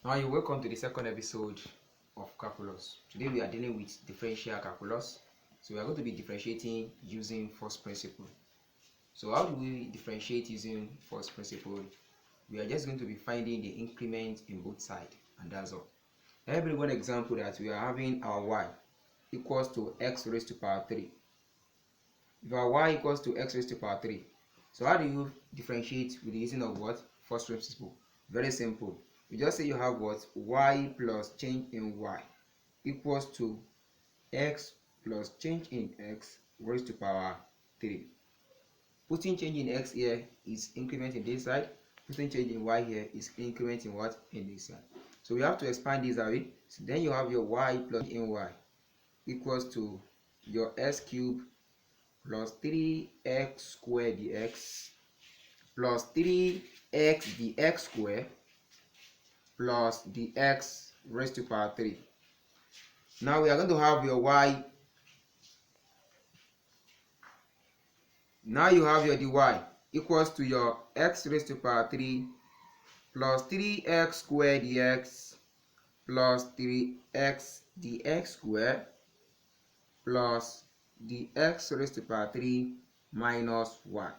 Hi, welcome to the second episode of calculus. Today we are dealing with differential calculus. So we are going to be differentiating using first principle. So how do we differentiate using first principle? We are just going to be finding the increment in both sides, and that's all. Let me bring one example that we are having our y equals to x raised to power 3. If our y equals to x raised to power 3, so how do you differentiate with the using of what? First principle. Very simple. You just say you have what? Y plus change in y equals to x plus change in x raised to power 3. Putting change in x here is increment in this side. Putting change in y here is increment in what? In this side. So we have to expand this away. So then you have your y plus in y equals to your x cubed plus 3x squared dx plus 3x dx squared plus dx raised to power 3. Now we are going to have your y. Now you have your dy equals to your x raised to power 3 plus 3x squared dx plus 3x dx squared plus dx raised to power 3 minus 1.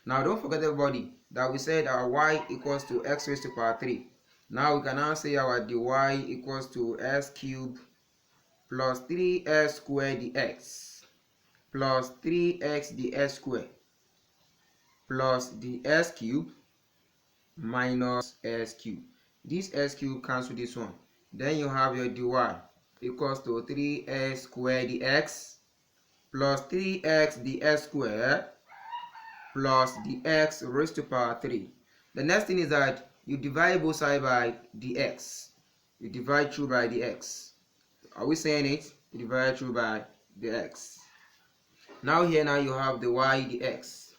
Now don't forget, everybody, that we said our y equals to x raised to power 3. Now we can now say our dy equals to x cubed plus 3x squared dx plus 3x dx squared plus dx cubed minus x cubed. This x cubed cancel this one. Then you have your dy equals to 3x squared dx plus 3x dx squared plus dx raised to power 3. The next thing is that you divide both sides by dx. You divide through by dx. Are we saying it? You divide through by dx. Now here you have the y dx.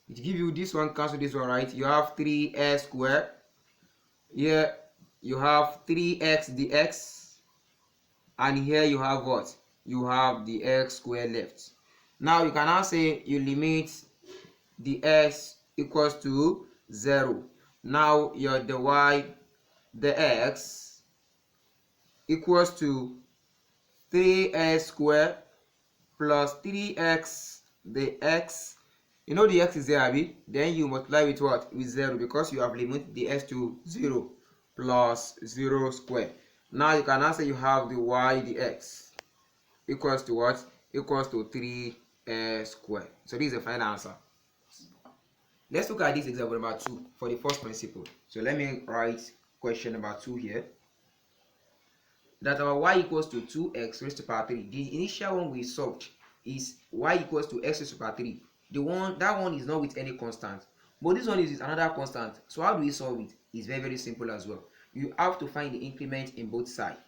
It give you this one, cancel this one, right? You have 3x squared. Here you have 3x dx. And here you have what? You have the x squared left. Now you can now say you limit the x equals to 0. Now your the x equals to 3x squared plus 3x, the x, you know the x is there, Abby? Then you multiply with what? With 0, because you have limited the x to 0 plus 0 squared. Now you can now say you have the y dx equals to what? Equals to 3x squared. So this is the final answer. Let's look at this example number 2 for the first principle. So let me write question number 2 here. That our y equals to 2x raised to power 3. The initial one we solved is y equals to x raised to power 3. That one is not with any constant, but this one is with another constant. So how do we solve it? It's very simple as well. You have to find the increment in both sides.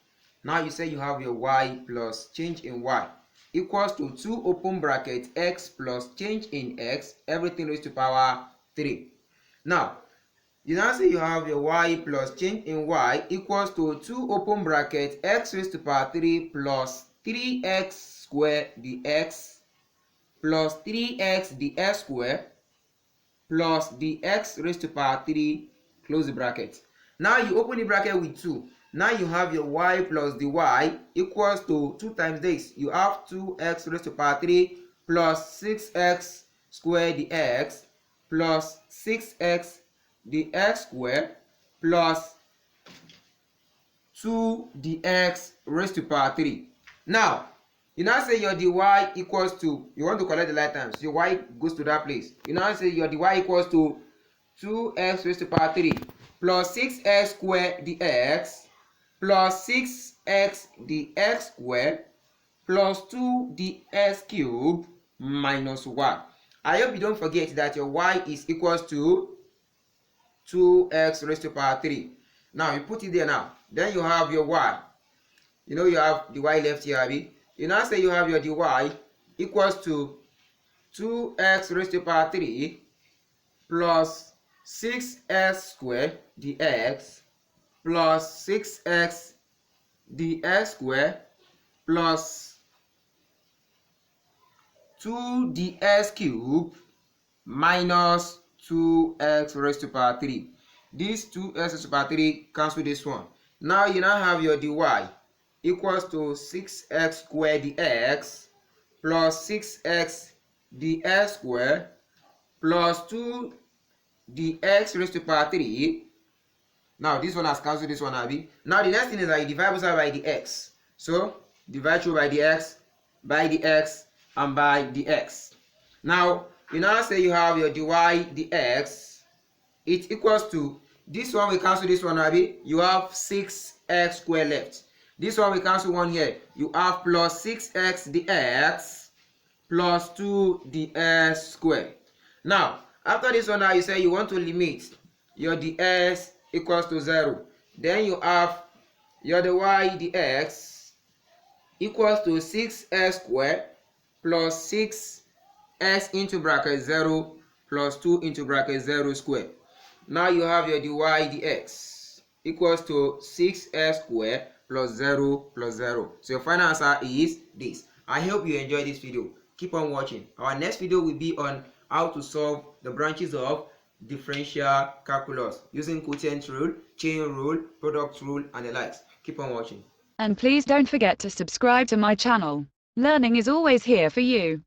Now you say you have your y plus change in y equals to 2 open bracket x plus change in x, everything raised to power 3. Now you now say you have your y plus change in y equals to 2 open bracket x raised to power 3 plus 3x squared dx plus 3x dx squared plus dx raised to power 3, close the bracket. Now you open the bracket with 2. Now you have your y plus dy equals to 2 times this. You have 2x raised to power 3 plus 6x squared dx plus 6x dx squared plus 2 dx raised to power 3. Now you now say your dy equals to, you want to collect the like terms, your y goes to that place. You now say your dy equals to 2x raised to power 3 plus 6x squared dx plus 6x dx squared plus 2 dx cubed minus 1. I hope you don't forget that your y is equals to 2x raised to power 3. Now you put it there now. Then you have your y. You know you have the y left here, Abby. You now say you have your dy equals to 2x raised to power 3 plus 6x squared dx plus 6x dx squared plus 2 dx cubed minus 2x raised to power 3. These 2x raised to the power 3 cancel this one. Now you now have your dy equals to 6x squared dx plus 6x dx squared plus 2 dx raised to the power 3. Now this one has cancelled this one, Abi. Now the next thing is that you divide both sides by the x. So divide through by the x, and by the x. Now you now say you have your dy dx. It equals to this one. We cancel this one, Abi. You have 6x squared left. This one we cancel one here. You have plus 6x dx plus 2 dx squared. Now after this one, now you say you want to limit your ds equals to 0. Then you have your dy dx equals to 6x squared plus 6x into bracket 0 plus 2 into bracket 0 squared. Now you have your dy dx equals to 6x squared plus 0 plus 0. So your final answer is this. I hope you enjoyed this video. Keep on watching. Our next video will be on how to solve the branches of differential calculus using quotient rule, chain rule, product rule, and the likes. Keep on watching. And please don't forget to subscribe to my channel. Learning is always here for you.